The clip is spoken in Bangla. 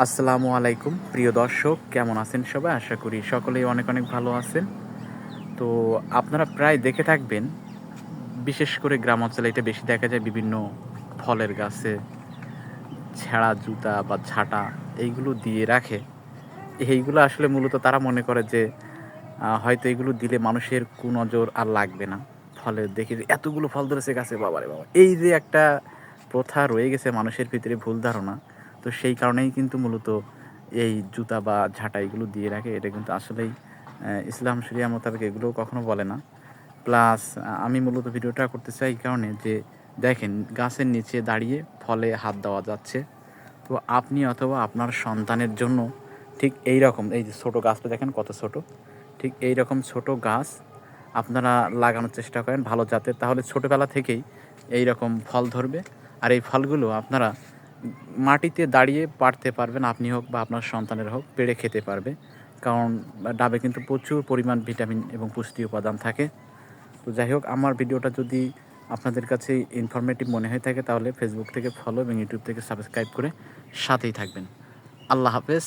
আসসালামু আলাইকুম প্রিয় দর্শক, কেমন আছেন সবাই? আশা করি সকলেই অনেক অনেক ভালো আছেন। তো আপনারা প্রায় দেখে থাকবেন, বিশেষ করে গ্রাম অঞ্চলে এটা বেশি দেখা যায় বিভিন্ন ফলের গাছে ছেঁড়া জুতা বা ঝাঁটা এইগুলো দিয়ে রাখে। এইগুলো আসলে মূলত তারা মনে করে যে হয়তো এগুলো দিলে মানুষের কুনজর আর লাগবে না। ফলে দেখি যে এতগুলো ফল ধরেছে গাছে, বাবারে বাবা! এই যে একটা প্রথা রয়ে গেছে মানুষের ভিতরে, ভুল ধারণা। তো সেই কারণেই কিন্তু মূলত এই জুতা বা ঝাঁটা এগুলো দিয়ে রাখে। এটা কিন্তু আসলেই ইসলাম শরিয়া মোতাবেক এগুলো কখনো বলে না। প্লাস আমি মূলত ভিডিওটা করতে চাই এই কারণে যে দেখেন, গাছের নিচে দাঁড়িয়ে ফলে হাত দেওয়া যাচ্ছে। তো আপনি অথবা আপনার সন্তানের জন্য ঠিক এইরকম, এই যে ছোটো গাছটা দেখেন কত ছোট, ঠিক এইরকম ছোট গাছ আপনারা লাগানোর চেষ্টা করেন ভালো জাতের, তাহলে ছোটোবেলা থেকেই এইরকম ফল ধরবে। আর এই ফলগুলো আপনারা মাটিতে দাঁড়িয়ে পাড়তে পারবেন, আপনি হোক বা আপনার সন্তানের হোক, পেড়ে খেতে পারবে। কারণ ডাবে কিন্তু প্রচুর পরিমাণ ভিটামিন এবং পুষ্টি উপাদান থাকে। তো যাই হোক, আমার ভিডিওটা যদি আপনাদের কাছে ইনফরমেটিভ মনে হয়ে থাকে তাহলে ফেসবুক থেকে ফলো এবং ইউটিউব থেকে সাবস্ক্রাইব করে সাথেই থাকবেন। আল্লাহ হাফেজ।